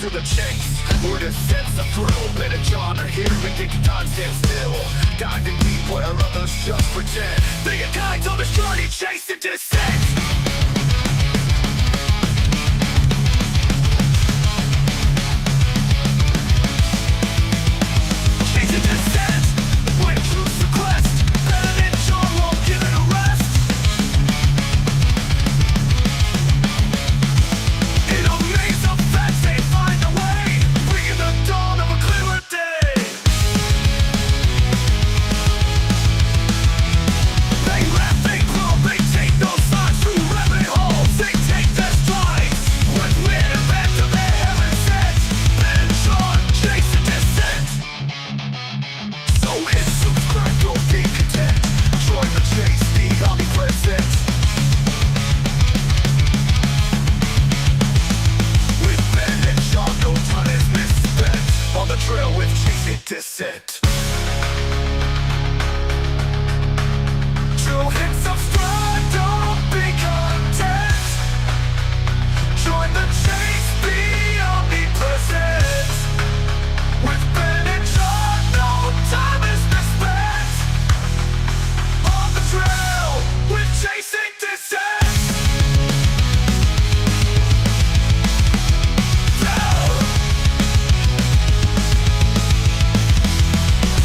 to the chase. Where the sense of thrill, Ben and John are here making time stand still. Diving deep where others just pretend. They get kind on this journey, chasing descent. Chasing descent, when truth's the quest. Ben and John won't give it a rest. In a maze of facts they find a way, bringing the dawn of a clearer day. They laugh, they grow, they take no signs through rabbit holes. They take their strides when live after they haven't set. Ben and John chase the descent. So hit subscribe, don't be content. Join the chase, the omnipresent. With Ben and John, no time is misspent. On the trail with chasing descent. True hit subscribe, don't be content. Join the chase, be omnipresent. With Ben and John, no time is misspent. On the trail with chasing descent.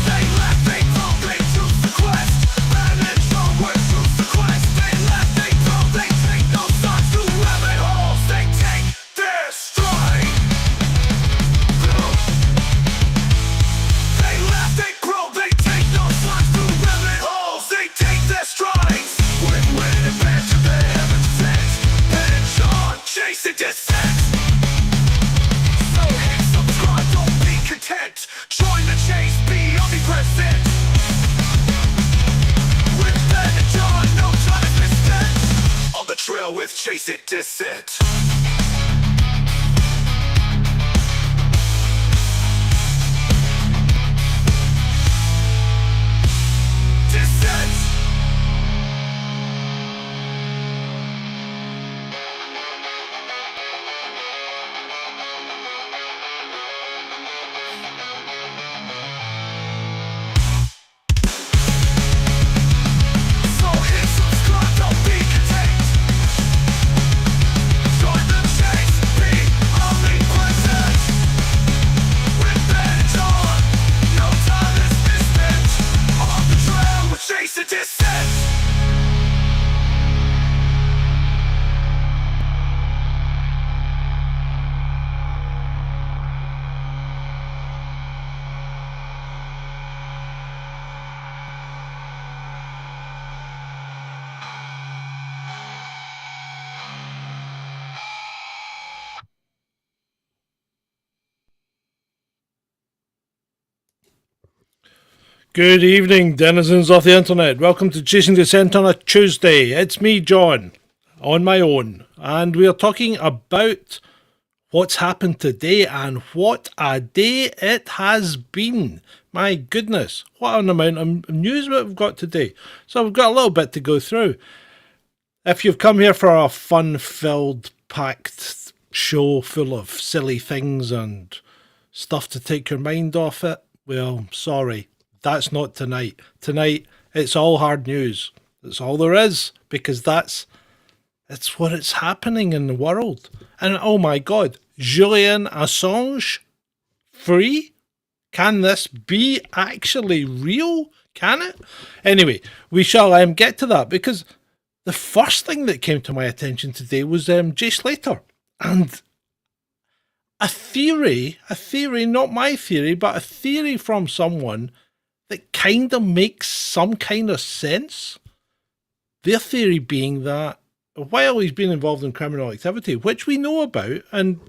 They laugh, they grow, they choose the quest. Ben and John, where choose the quest. They laugh, they grow, they take no signs through rabbit holes. They take their stride. They laugh, they grow, they take no signs through rabbit holes. They take their strides. When adventure they haven't set. Ben and John chasing descent. So hit subscribe, don't be content. Join the chase, be omnipresent. With Ben and John, no time is misspent. On the trail with chase it descent. Descent. So hit subscribe, don't be content. Join the chase, be omnipresent. With Ben and John, no time is misspent. On the trail with chase and descent. Good evening, denizens of the internet. Welcome to Chasing Descent on a Tuesday. It's me, John, on my own, and we are talking about what's happened today, and what a day it has been. My goodness, what an amount of news we've got today. So we've got a little bit to go through. If you've come here for a fun-filled, packed show full of silly things and stuff to take your mind off it, well, sorry. That's not tonight. Tonight, it's all hard news. That's all there is, because it's what it's happening in the world. And oh my God, Julian Assange free? Can this be actually real? Can it? Anyway, we shall get to that, because the first thing that came to my attention today was Jay Slater. And a theory, not my theory, but a theory from someone that kind of makes some kind of sense. Their theory being that while he's been involved in criminal activity, which we know about, and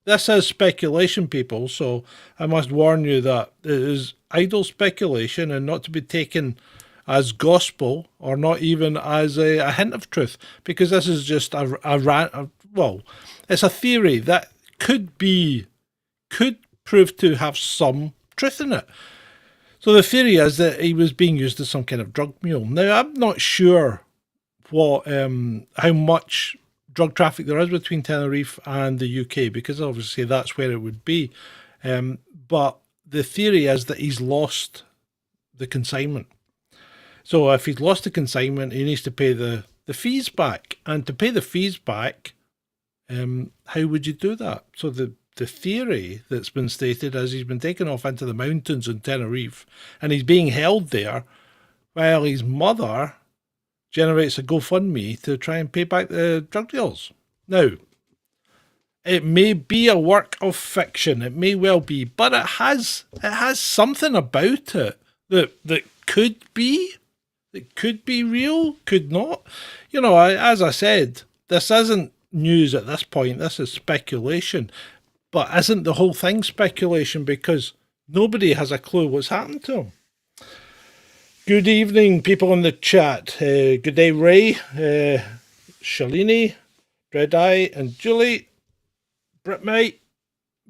this is speculation, people, so I must warn you that it is idle speculation and not to be taken as gospel, or not even as a hint of truth, because this is just it's a theory that could prove to have some truth in it. So the theory is that he was being used as some kind of drug mule. Now, I'm not sure what how much drug traffic there is between Tenerife and the UK, because obviously that's where it would be. But the theory is that he's lost the consignment. So if he's lost the consignment, he needs to pay the fees back. And to pay the fees back, how would you do that? So the theory that's been stated is he's been taken off into the mountains in Tenerife and he's being held there while his mother generates a GoFundMe to try and pay back the drug deals. Now, it may be a work of fiction, it may well be, but it has something about it that could be. It could be real, could not. You know, as I said, this isn't news at this point, this is speculation. But isn't the whole thing speculation, because nobody has a clue what's happened to him? Good evening, people in the chat. Good day, Ray, Shalini, Dreadeye, and Julie, Britmate,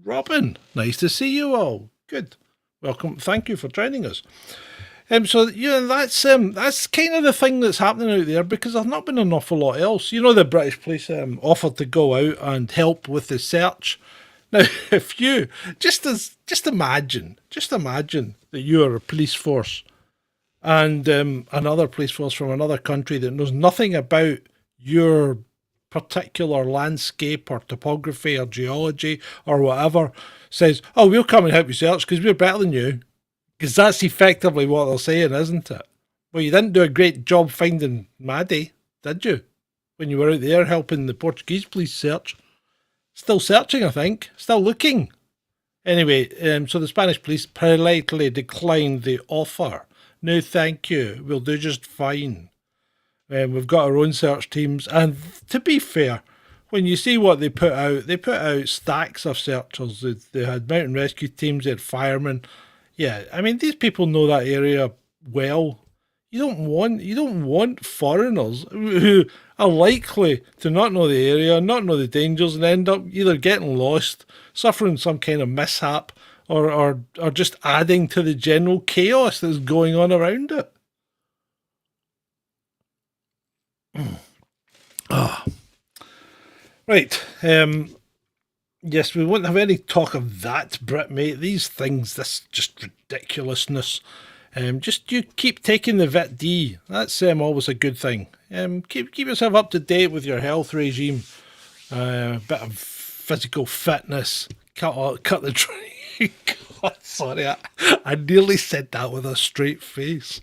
Robin. Nice to see you all. Good. Welcome. Thank you for joining us. So that's kind of the thing that's happening out there, because there's not been an awful lot else. You know, the British police offered to go out and help with the search. Now, if you just imagine that you are a police force and another police force from another country that knows nothing about your particular landscape or topography or geology or whatever says, "Oh, we'll come and help you search because we're better than you." Because that's effectively what they're saying, isn't it? Well, you didn't do a great job finding Maddie, did you? When you were out there helping the Portuguese police search. Still searching, I think. Still looking. Anyway, so the Spanish police politely declined the offer. No, thank you. We'll do just fine. We've got our own search teams. And to be fair, when you see what they put out stacks of searchers. They had mountain rescue teams, they had firemen. Yeah, I mean, these people know that area well. You don't want foreigners who are likely to not know the area, not know the dangers, and end up either getting lost, suffering some kind of mishap, or just adding to the general chaos that's going on around it. Right. Yes, we won't have any talk of that, Brit, mate. These things, this just ridiculousness. Just you keep taking the Vit D. That's always a good thing. Keep yourself up to date with your health regime. A bit of physical fitness. Cut the drink. Sorry, I nearly said that with a straight face.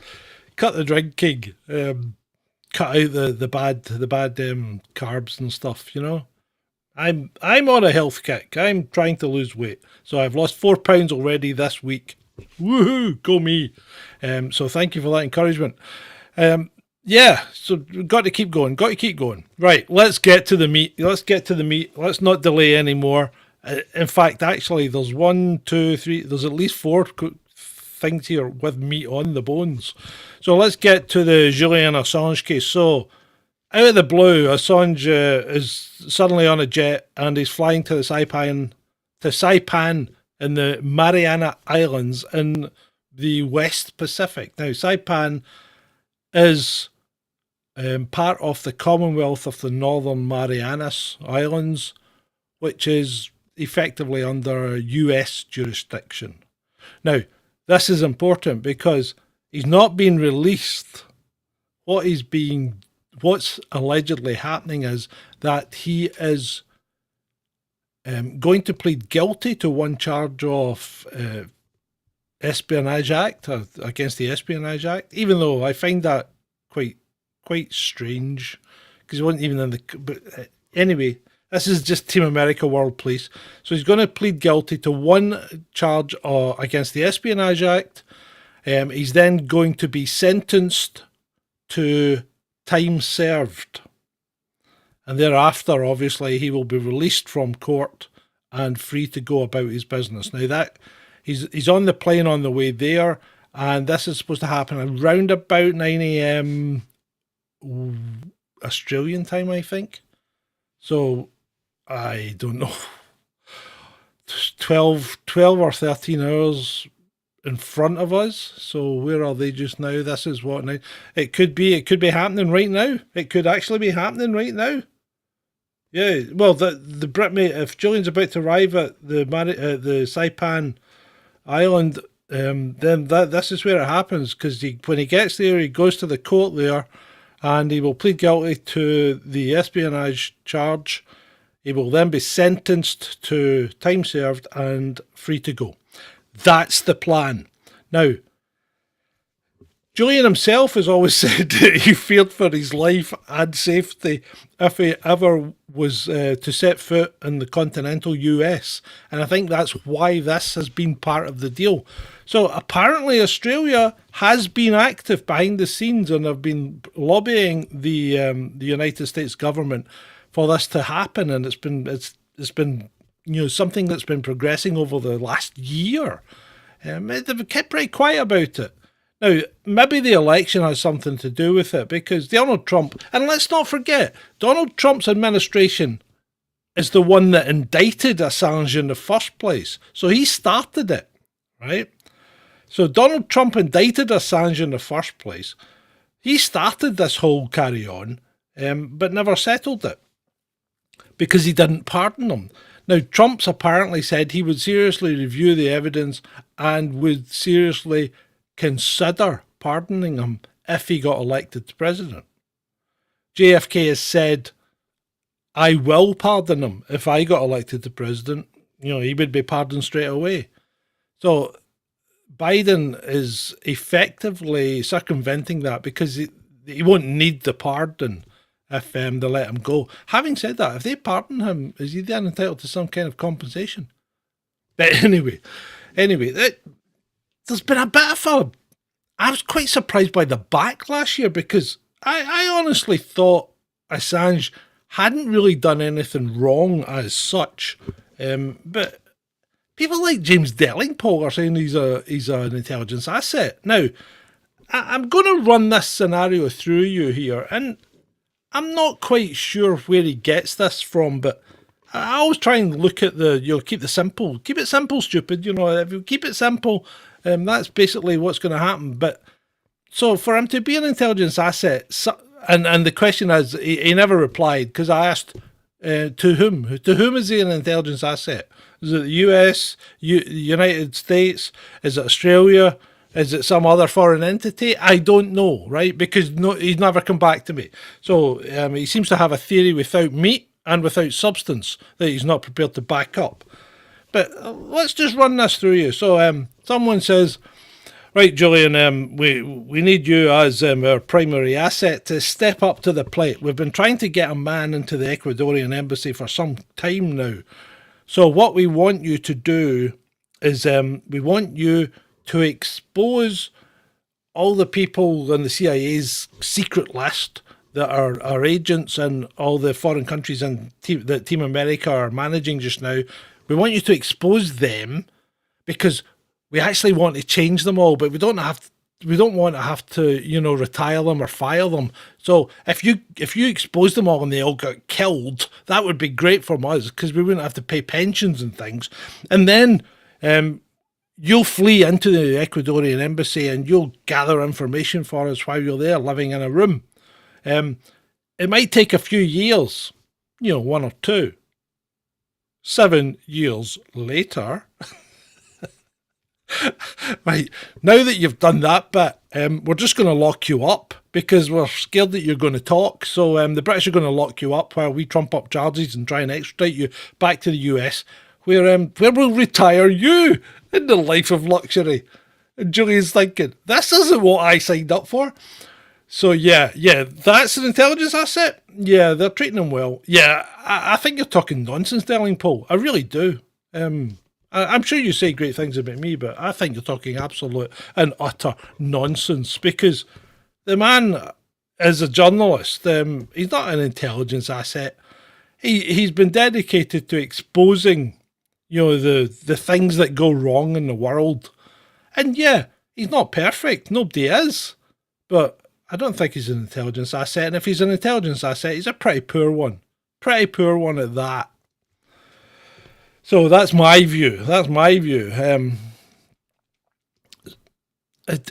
Cut the drinking. Cut out the bad carbs and stuff. You know. I'm on a health kick. I'm trying to lose weight. So I've lost 4 pounds already this week. Woohoo, go me. So thank you for that encouragement. Yeah, so we've got to keep going. Right, let's get to the meat. Let's not delay anymore. In fact, actually, there's 1, 2, 3, there's at least 4 things here with meat on the bones. So let's get to the Julian Assange case. So, out of the blue, Assange is suddenly on a jet and he's flying to Saipan in the Mariana Islands in the West Pacific. Now, Saipan is part of the Commonwealth of the Northern Marianas Islands, which is effectively under US jurisdiction. Now, this is important because he's not been released. What's allegedly happening is that he is going to plead guilty to one charge of Espionage Act, or against the Espionage Act, even though I find that quite strange, because he wasn't even in the... But anyway, this is just Team America World Police. So he's going to plead guilty to one charge against the Espionage Act. He's then going to be sentenced to time served, and thereafter obviously he will be released from court and free to go about his business. Now that he's on the plane on the way there, and this is supposed to happen around about 9 a.m. Australian time, I think. So I don't know, 12 or 13 hours in front of us. So where are they just now? This is what now? It could be happening right now. It could actually be happening right now. Yeah, well, the Britmate, if Julian's about to arrive at the Saipan Island, then this is where it happens, because when he gets there, he goes to the court there, and he will plead guilty to the espionage charge. He will then be sentenced to time served and free to go. That's the plan. Now, Julian himself has always said that he feared for his life and safety if he ever was to set foot in the continental US. And I think that's why this has been part of the deal. So apparently Australia has been active behind the scenes and have been lobbying the United States government for this to happen. And it's been something that's been progressing over the last year. They've kept pretty quiet about it. Now, maybe the election has something to do with it, because Donald Trump, and let's not forget, Donald Trump's administration is the one that indicted Assange in the first place. So he started it, right? So Donald Trump indicted Assange in the first place. He started this whole carry on, but never settled it because he didn't pardon him. Now, Trump's apparently said he would seriously review the evidence and would seriously consider pardoning him if he got elected to president. JFK has said, I will pardon him if I got elected to president. He would be pardoned straight away. So Biden is effectively circumventing that, because he won't need the pardon if they let him go. Having said that, if they pardon him, is he then entitled to some kind of compensation? But anyway, there's been a bit of a... I was quite surprised by the backlash here, because I honestly thought Assange hadn't really done anything wrong as such. But people like James Delingpole are saying he's an intelligence asset. Now, I'm going to run this scenario through you here, and I'm not quite sure where he gets this from, but I always try and look at keep it simple. Keep it simple, stupid. If you keep it simple, that's basically what's going to happen. But so for him to be an intelligence asset, and the question is, he never replied, because I asked, to whom? To whom is he an intelligence asset? Is it the US, United States? Is it Australia? Is it some other foreign entity? I don't know, right? Because he's never come back to me. So he seems to have a theory without meat and without substance that he's not prepared to back up. But let's just run this through you. So someone says, right, Julian, we need you as our primary asset to step up to the plate. We've been trying to get a man into the Ecuadorian embassy for some time now. So what we want you to do is we want you to expose all the people on the CIA's secret list that are our agents in all the foreign countries that Team America are managing just now. We want you to expose them, because we actually want to change them all, but we don't want to have to retire them or fire them. So if you expose them all and they all got killed, that would be great for us, because we wouldn't have to pay pensions and things. And then you'll flee into the Ecuadorian embassy and you'll gather information for us while you're there living in a room. It might take a few years, 1 or 2. 7 years later, right, now that you've done that bit, we're just going to lock you up, because we're scared that you're going to talk. So the British are going to lock you up while we trump up charges and try and extradite you back to the US, where we'll retire you in the life of luxury. And Julian's thinking, this isn't what I signed up for. So yeah, that's an intelligence asset. Yeah, they're treating him well. Yeah, I think you're talking nonsense, Delingpole. I really do. I'm sure you say great things about me, but I think you're talking absolute and utter nonsense, because the man is a journalist. He's not an intelligence asset. He's been dedicated to exposing, the things that go wrong in the world. And yeah, he's not perfect. Nobody is. But I don't think he's an intelligence asset. And if he's an intelligence asset, he's a pretty poor one. Pretty poor one at that. So that's my view.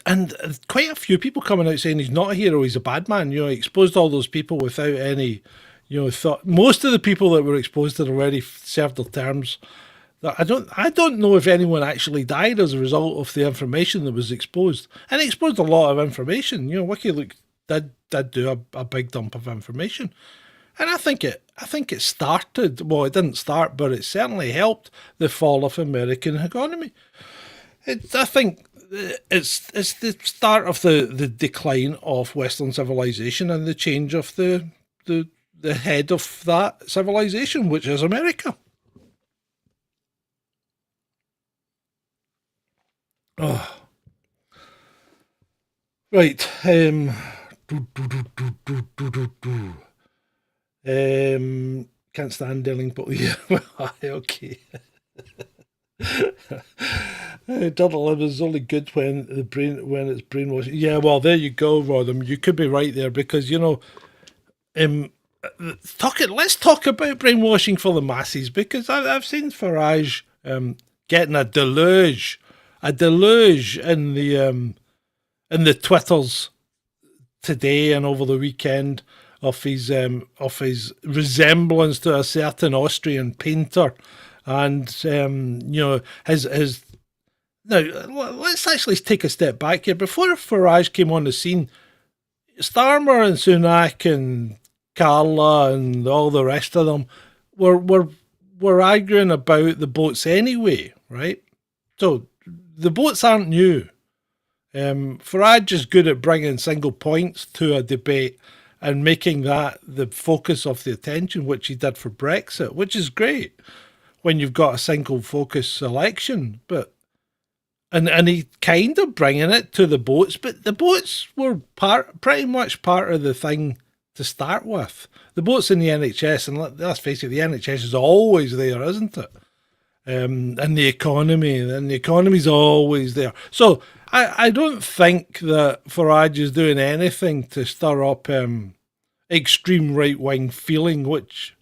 And quite a few people coming out saying he's not a hero, he's a bad man. He exposed all those people without any, thought most of the people that were exposed had already served their terms. I don't know if anyone actually died as a result of the information that was exposed. And it exposed a lot of information. WikiLeaks did do a big dump of information. And I think it started, well, it didn't start, but it certainly helped the fall of American economy. I think it's the start of the decline of Western civilization and the change of the head of that civilization, which is America. Oh. Right. Can't stand dealing, but yeah, okay. Double is only good when it's brainwashing. Yeah, well, there you go, Rodham. You could be right there because let's talk about brainwashing for the masses because I've seen Farage getting a deluge in the Twitters today and over the weekend of his resemblance to a certain Austrian painter, and his. Now let's actually take a step back here. Before Farage came on the scene, Starmer and Sunak and Carla and all the rest of them were arguing about the boats anyway, right? So the boats aren't new. Farage is good at bringing single points to a debate and making that the focus of the attention, which he did for Brexit, which is great when you've got a single focus election. But and he kind of bringing it to the boats, but the boats were pretty much part of the thing to start with. The boats in the NHS, and let's face it, the NHS is always there, isn't it? And the economy's always there. So I don't think that Farage is doing anything to stir up extreme right-wing feeling, which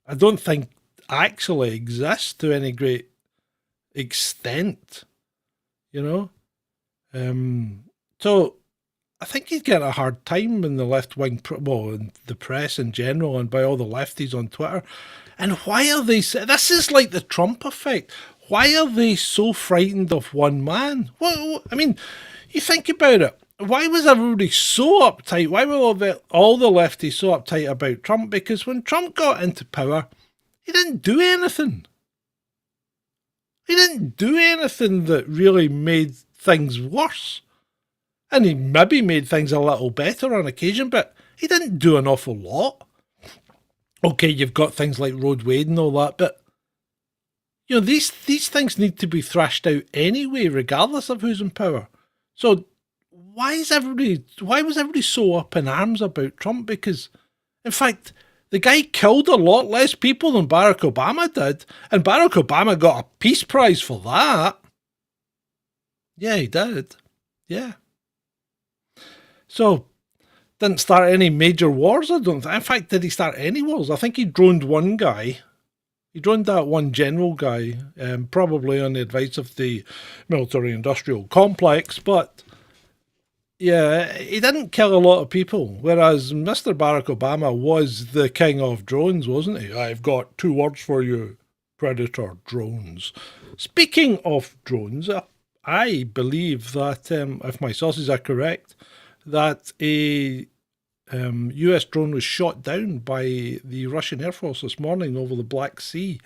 I don't think actually exists to any great extent, So I think he's getting a hard time in the left-wing, in the press in general, and by all the lefties on Twitter. And why are they? This is like the Trump effect. Why are they so frightened of one man? Well, I mean, you think about it. Why was everybody so uptight? Why were all the lefties so uptight about Trump? Because when Trump got into power, he didn't do anything. He didn't do anything that really made things worse. And he maybe made things a little better on occasion, but he didn't do an awful lot. Okay, you've got things like Roe Wade and all that, but these things need to be thrashed out anyway, regardless of who's in power. So why was everybody so up in arms about Trump? Because, in fact, the guy killed a lot less people than Barack Obama did, and Barack Obama got a Peace Prize for that. Yeah, he did. Yeah. So, didn't start any major wars, I don't think. In fact, did he start any wars? I think he droned one guy. He droned that one general guy, probably on the advice of the military-industrial complex, but yeah, he didn't kill a lot of people, whereas Mr. Barack Obama was the king of drones, wasn't he? I've got 2 words for you, Predator drones. Speaking of drones, I believe that, if my sources are correct, that a US drone was shot down by the Russian Air Force this morning over the Black Sea.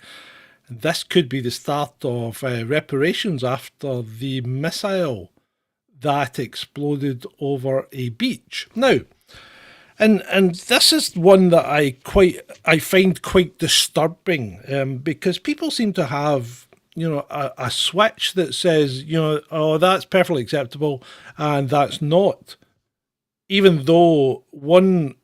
And this could be the start of reparations after the missile that exploded over a beach. Now, and this is one that I find quite disturbing, because people seem to have a switch that says oh, that's perfectly acceptable and that's not. Even though one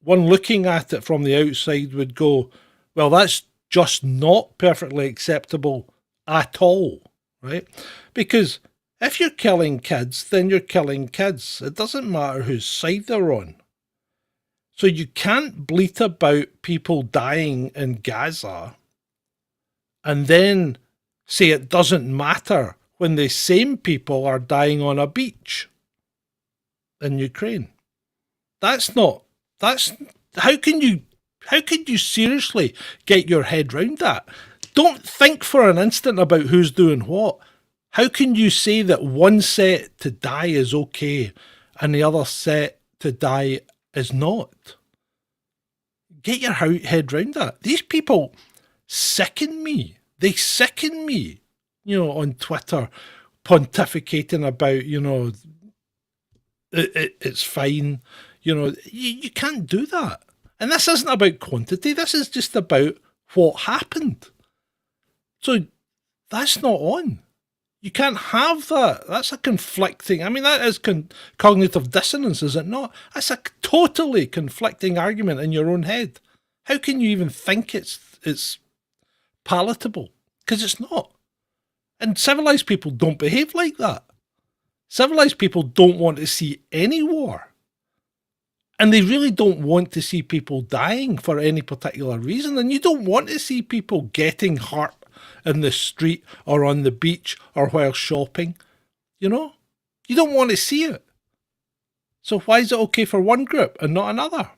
looking at it from the outside would go, well, that's just not perfectly acceptable at all, right? Because if you're killing kids, then you're killing kids. It doesn't matter whose side they're on. So you can't bleat about people dying in Gaza and then say it doesn't matter when the same people are dying on a beach in Ukraine. How can you How could you seriously get your head round that? Don't think for an instant about who's doing what. How can you say that one set to die is okay and the other set to die is not? Get your head round that. These people sicken me. They sicken me, on Twitter, pontificating about, it's fine. You can't do that. And this isn't about quantity. This is just about what happened. So that's not on. You can't have that. That's a conflicting. I mean, that is cognitive dissonance, is it not? That's a totally conflicting argument in your own head. How can you even think it's palatable? Because it's not. And civilized people don't behave like that. Civilized people don't want to see any war. And they really don't want to see people dying for any particular reason. And you don't want to see people getting hurt in the street or on the beach or while shopping. You don't want to see it. So why is it okay for one group and not another?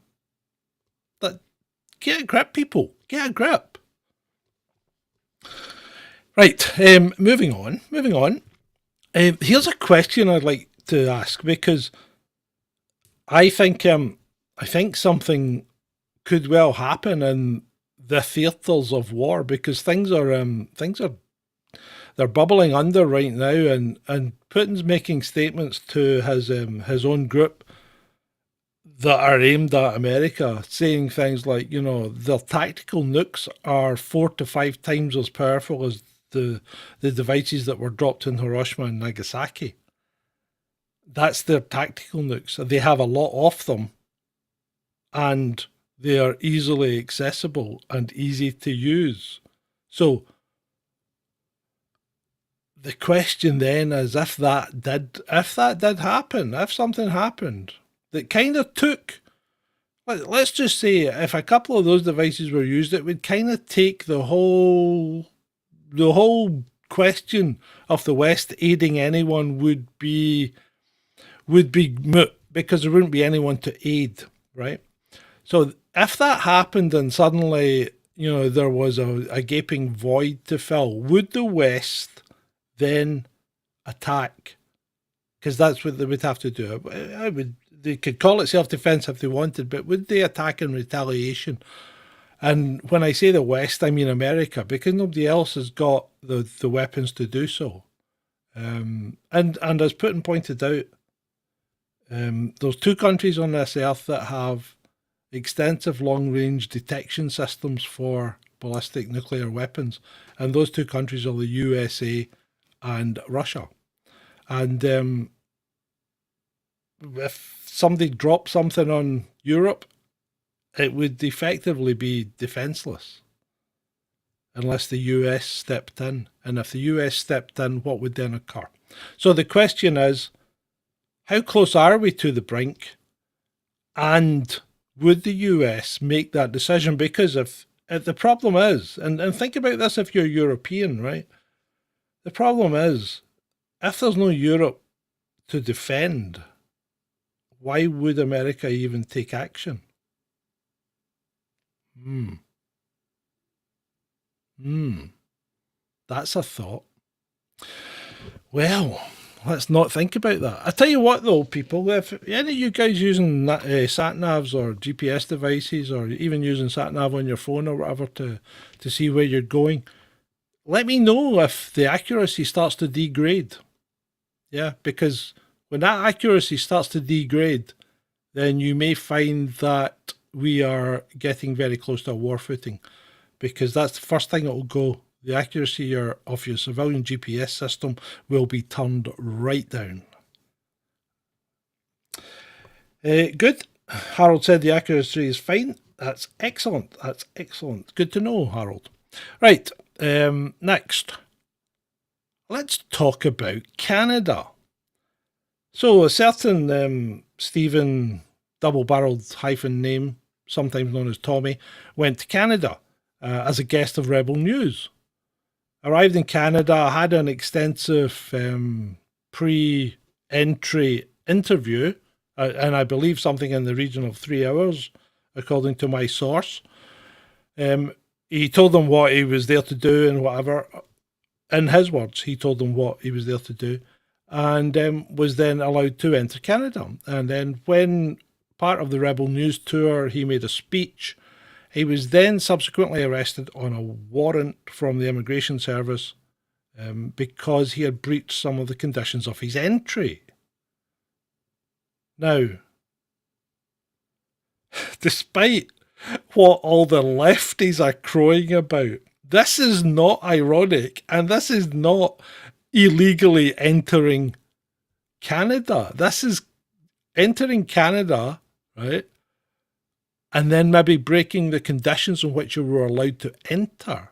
Get a grip, people. Get a grip. Right, moving on. Here's a question I'd like to ask, because I think something could well happen in the theatres of war, because things are they're bubbling under right now, and Putin's making statements to his own group that are aimed at America, saying things like, their tactical nukes are 4 to 5 times as powerful as the devices that were dropped in Hiroshima and Nagasaki. That's their tactical nukes. They have a lot of them, and they are easily accessible and easy to use. So the question then is, if that did happen, if something happened that kind of took, let's just say, if a couple of those devices were used, it would kind of take the whole question of the West aiding anyone would be moot, because there wouldn't be anyone to aid, right? So if that happened and suddenly, there was a gaping void to fill, would the West then attack? Because that's what they would have to do. They could call it self-defense if they wanted, but would they attack in retaliation? And when I say the West, I mean America, because nobody else has got the weapons to do so. And as Putin pointed out, there's 2 countries on this earth that have extensive long-range detection systems for ballistic nuclear weapons, and those 2 countries are the USA and Russia. And if somebody dropped something on Europe, it would effectively be defenseless unless the US stepped in. And if the US stepped in, what would then occur? So the question is, how close are we to the brink? And would the US make that decision? Because if the problem is, and think about this if you're European, right? The problem is, if there's no Europe to defend, why would America even take action? That's a thought. Well, let's not think about that. I tell you what, though, people, if any of you guys using sat navs or GPS devices, or even using sat nav on your phone or whatever to see where you're going, let me know if the accuracy starts to degrade. Yeah, because when that accuracy starts to degrade, then you may find that we are getting very close to a war footing, because that's the first thing that will go. The accuracy of your civilian GPS system will be turned right down. Good. Harold said the accuracy is fine. That's excellent. That's excellent. Good to know, Harold. Right. Next, let's talk about Canada. So a certain Stephen, double-barreled hyphen name, sometimes known as Tommy, went to Canada as a guest of Rebel News. Arrived in Canada, had an extensive pre-entry interview, and I believe something in the region of 3 hours, according to my source. He told them what he was there to do and whatever. In his words, he told them what he was there to do, and was then allowed to enter Canada. And then when part of the Rebel News tour, he made a speech. He was then subsequently arrested on a warrant from the Immigration Service because he had breached some of the conditions of his entry. Now, despite what all the lefties are crowing about, this is not ironic, and this is not illegally entering Canada. This is entering Canada, right? And then maybe breaking the conditions in which you were allowed to enter.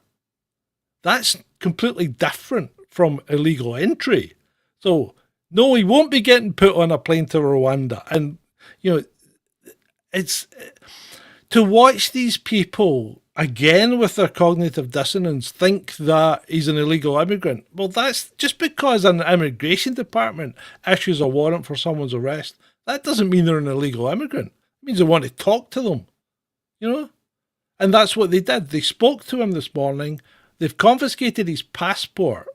That's completely different from illegal entry. So, no, he won't be getting put on a plane to Rwanda. And, it's to watch these people, again with their cognitive dissonance, think that he's an illegal immigrant. Well, that's just because an immigration department issues a warrant for someone's arrest. That doesn't mean they're an illegal immigrant. It means they want to talk to them, And that's what they did. They spoke to him this morning. They've confiscated his passport.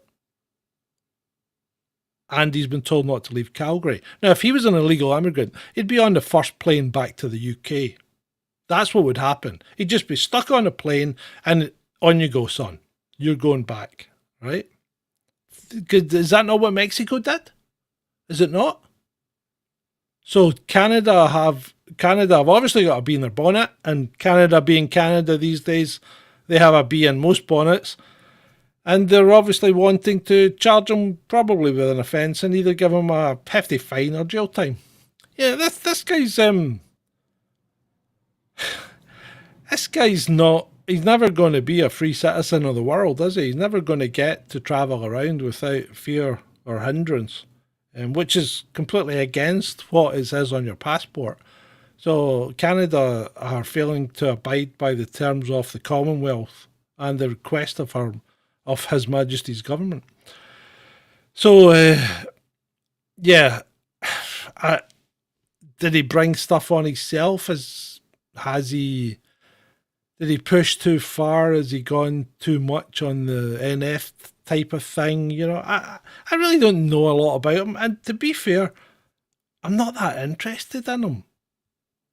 And he's been told not to leave Calgary. Now, if he was an illegal immigrant, he'd be on the first plane back to the UK. That's what would happen. He'd just be stuck on a plane and on you go, son. You're going back, right? Is that not what Mexico did? Is it not? So Canada have obviously got a bee in their bonnet, and Canada being Canada these days, they have a bee in most bonnets. And they're obviously wanting to charge him probably with an offence and either give him a hefty fine or jail time. Yeah, this guy's not, he's never going to be a free citizen of the world, is he? He's never going to get to travel around without fear or hindrance, which is completely against what it says on your passport. So Canada are failing to abide by the terms of the Commonwealth and the request of His Majesty's government. So, did he bring stuff on himself? Did he push too far? Has he gone too much on the NF type of thing? I really don't know a lot about him. And to be fair, I'm not that interested in him.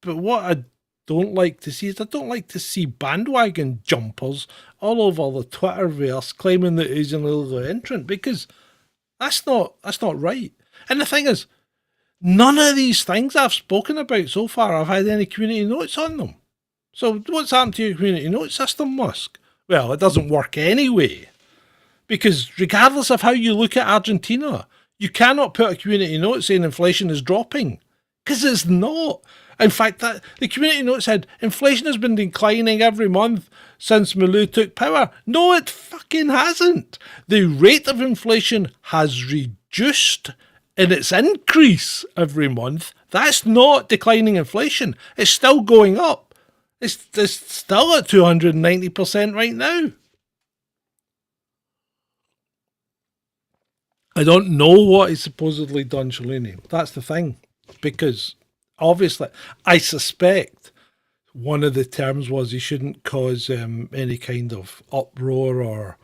But what I don't like to see is I don't like to see bandwagon jumpers all over the Twitterverse claiming that he's an illegal entrant, because that's not right. And the thing is, none of these things I've spoken about so far have had any community notes on them. So what's happened to your community note system, Musk? Well, it doesn't work anyway. Because regardless of how you look at Argentina, you cannot put a community note saying inflation is dropping. Because it's not. In fact, the community note said inflation has been declining every month since Malou took power. No, it fucking hasn't. The rate of inflation has reduced in its increase every month. That's not declining inflation. It's still going up. It's still at 290% right now. I don't know what he's supposedly done, Shalini. That's the thing. Because obviously, I suspect one of the terms was he shouldn't cause any kind of uproar, or,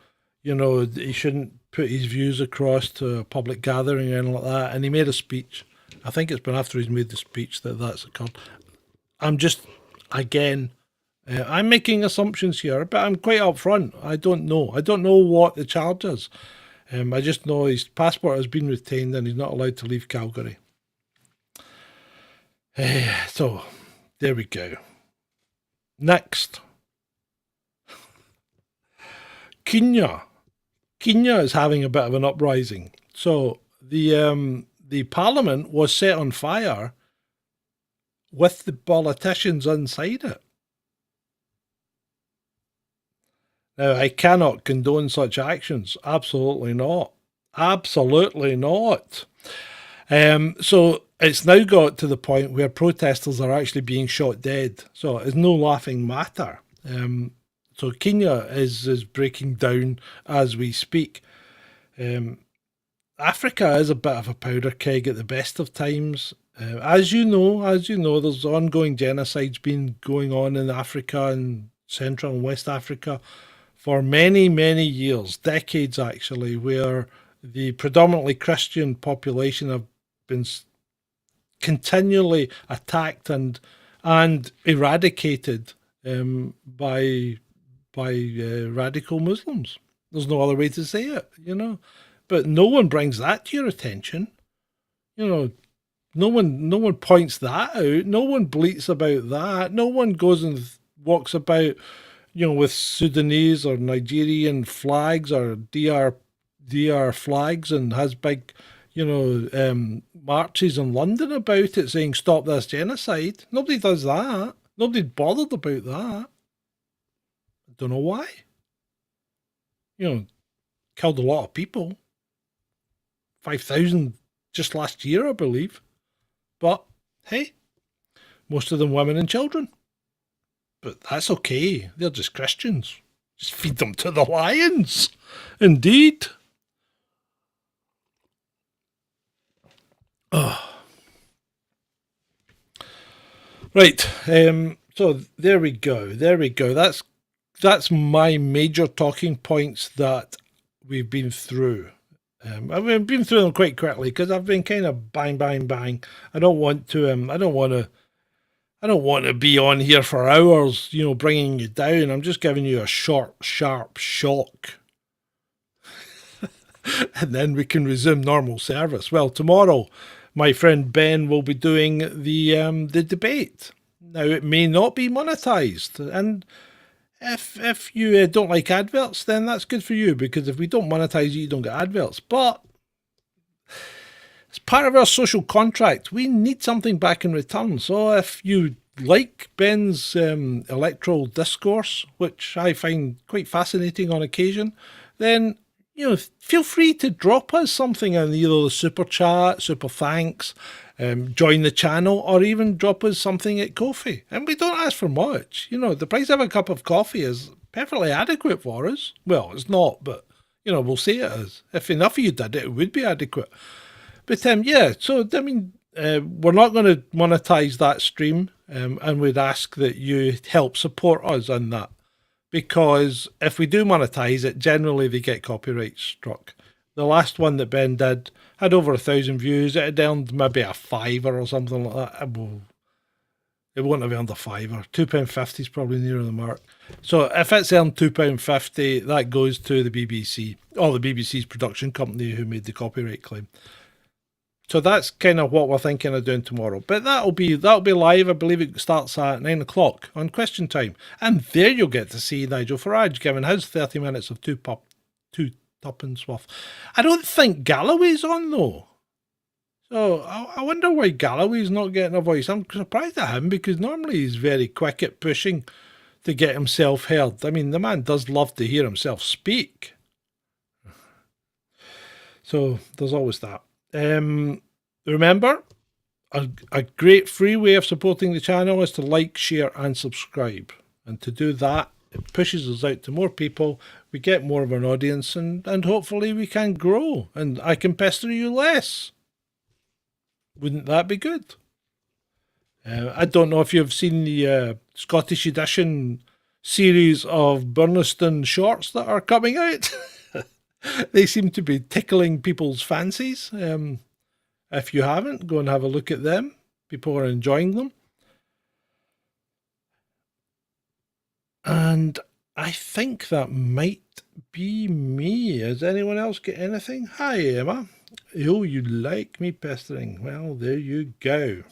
he shouldn't put his views across to a public gathering or anything like that. And he made a speech. I think it's been after he's made the speech that's occurred. I'm just, again, I'm making assumptions here, but I'm quite upfront. I don't know. I don't know what the charge is. I just know his passport has been retained and he's not allowed to leave Calgary. So, there we go. Next. Kenya. Kenya is having a bit of an uprising. So, the parliament was set on fire with the politicians inside it. Now, I cannot condone such actions. Absolutely not. Absolutely not. So it's now got to the point where protesters are actually being shot dead. So it's no laughing matter. So Kenya is breaking down as we speak. Africa is a bit of a powder keg at the best of times. As you know, there's ongoing genocides been going on in Africa and Central and West Africa for many, many years, decades actually, where the predominantly Christian population have been continually attacked and eradicated by radical Muslims. There's no other way to say it, But no one brings that to your attention, you know. No one points that out. No one bleats about that. No one goes and walks about, with Sudanese or Nigerian flags or DR flags and has big, marches in London about it saying stop this genocide. Nobody does that. Nobody bothered about that. I don't know why. Killed a lot of people. 5,000 just last year, I believe. But hey, most of them women and children. But that's okay. They're just Christians. Just feed them to the lions. Indeed. Oh. Right. So there we go. That's my major talking points that we've been through. I've been through them quite quickly because I've been kind of bang, bang, bang. I don't want to. I don't want to be on here for hours, bringing you down. I'm just giving you a short, sharp shock, and then we can resume normal service. Well, tomorrow, my friend Ben will be doing the debate. Now, it may not be monetized, and if you don't like adverts, then that's good for you, because if we don't monetize you don't get adverts. But as part of our social contract, we need something back in return. So if you like Ben's electoral discourse, which I find quite fascinating on occasion, then feel free to drop us something in either the super chat, super thanks, join the channel, or even drop us something at Ko-fi. And we don't ask for much. The price of a cup of coffee is perfectly adequate for us. Well, it's not, but we'll say it is. If enough of you did it, it would be adequate. But yeah, so I mean, we're not going to monetize that stream, and we'd ask that you help support us on that. Because if we do monetize it, generally they get copyright struck. The last one that Ben did had over 1,000 views. It had earned maybe a fiver or something like that. It won't have earned a fiver. £2.50 is probably nearer the mark. So if it's earned £2.50, that goes to the BBC, or the BBC's production company who made the copyright claim. So that's kind of what we're thinking of doing tomorrow. But that'll be live. I believe it starts at 9 o'clock on Question Time. And there you'll get to see Nigel Farage giving his 30 minutes of two tuppence worth. I don't think Galloway's on, though. So I wonder why Galloway's not getting a voice. I'm surprised at him, because normally he's very quick at pushing to get himself heard. I mean, the man does love to hear himself speak. So there's always that. Remember, a great free way of supporting the channel is to like, share and subscribe. And to do that, it pushes us out to more people. We get more of an audience, and hopefully we can grow, and I can pester you less. Wouldn't that be good? I don't know if you've seen the Scottish edition series of Burniston shorts that are coming out. They seem to be tickling people's fancies. If you haven't, go and have a look at them. People are enjoying them. And I think that might be me. Has anyone else got anything? Hi, Emma. Oh, you like me pestering. Well, there you go.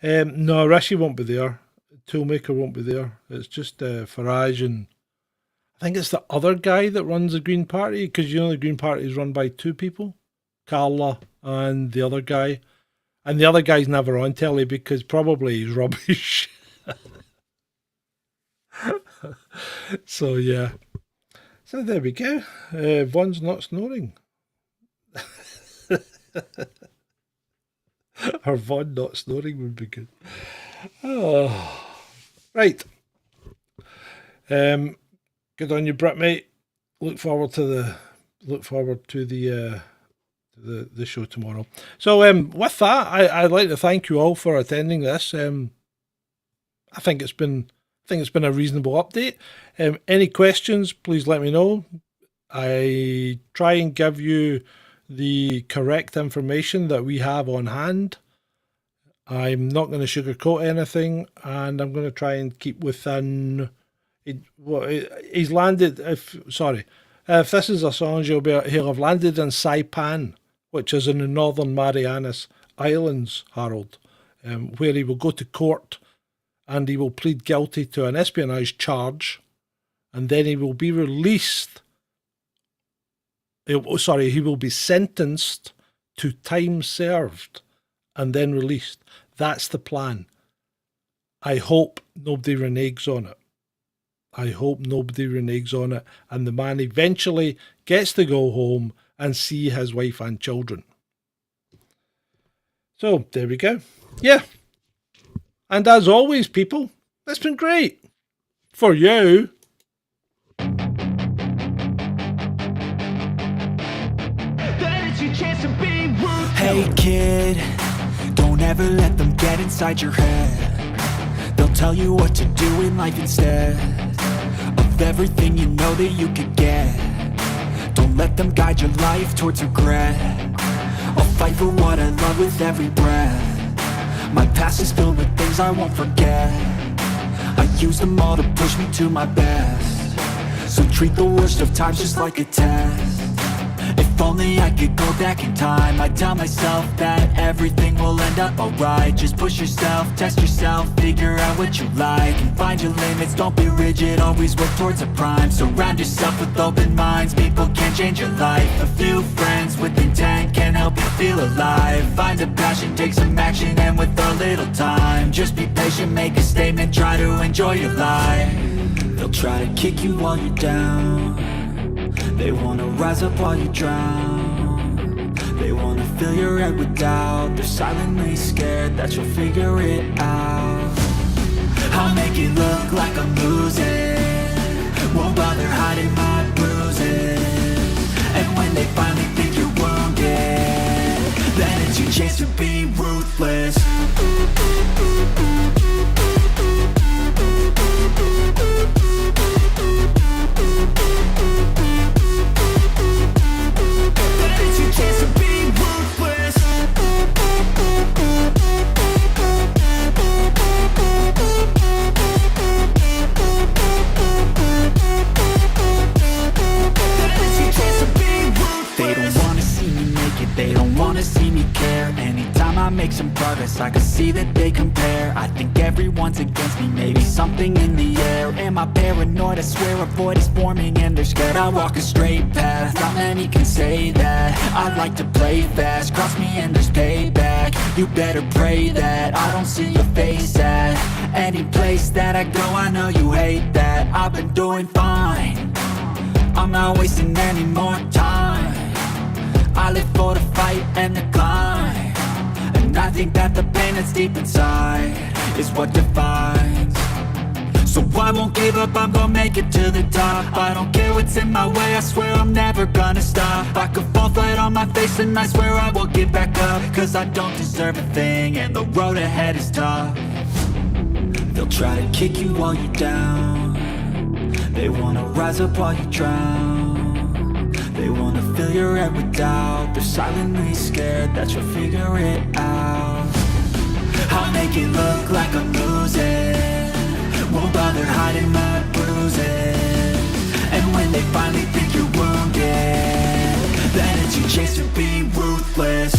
No, Rishi won't be there. Toolmaker won't be there. It's just Farage, and I think it's the other guy that runs the Green Party, because the Green Party is run by two people, Carla and the other guy. And the other guy's never on telly because probably he's rubbish. So, yeah. So there we go. Vaughn's not snoring. Or Vaughn not snoring would be good. Oh. Right. Good on you, Brit, mate. Look forward to the show tomorrow. So with that, I'd like to thank you all for attending this. I think it's been I think it's been a reasonable update. Any questions, please let me know. I try and give you the correct information that we have on hand. I'm not going to sugarcoat anything, and I'm going to try and keep within. He's landed. If this is Assange, he'll have landed in Saipan, which is in the Northern Marianas Islands, Harold, where he will go to court and he will plead guilty to an espionage charge, and then he will be released. He will be sentenced to time served and then released. That's the plan. I hope nobody reneges on it. And the man eventually gets to go home and see his wife and children. So, there we go. Yeah. And as always, people, it's been great. For you. Hey kid, don't ever let them get inside your head. They'll tell you what to do in life instead of everything you know that you could get. Don't let them guide your life towards regret. I'll fight for what I love with every breath. My past is filled with things I won't forget. I use them all to push me to my best. So treat the worst of times just like a test. If only I could go back in time, I'd tell myself that everything will end up alright. Just push yourself, test yourself, figure out what you like, and find your limits, don't be rigid, always work towards a prime. Surround yourself with open minds, people can change your life. A few friends with intent can help you feel alive. Find a passion, take some action, and with a little time, just be patient, make a statement, try to enjoy your life. They'll try to kick you while you're down. They wanna rise up while you drown. They wanna fill your head with doubt. They're silently scared that you'll figure it out. I'll make it look like I'm losing, won't bother hiding my bruises. And when they finally think you're wounded, then it's your chance to be ruthless. They don't wanna see me care. Anytime I make some progress, I can see that they compare. I think everyone's against me, maybe something in the air. Am I paranoid? I swear a void is forming and they're scared. I walk a straight path, not many can say that. I like to play fast, cross me and there's payback. You better pray that I don't see your face at any place that I go. I know you hate that. I've been doing fine, I'm not wasting any more time. I live for the fight and the climb, and I think that the pain that's deep inside is what defines. So I won't give up, I'm gonna make it to the top. I don't care what's in my way, I swear I'm never gonna stop. I could fall flat on my face and I swear I will get back up, cause I don't deserve a thing and the road ahead is tough. They'll try to kick you while you're down. They wanna rise up while you drown. They wanna fill your head with doubt. They're silently scared that you'll figure it out. I'll make it look like I'm losing, won't bother hiding my bruises. And when they finally think you're wounded, then it's your chance to be ruthless.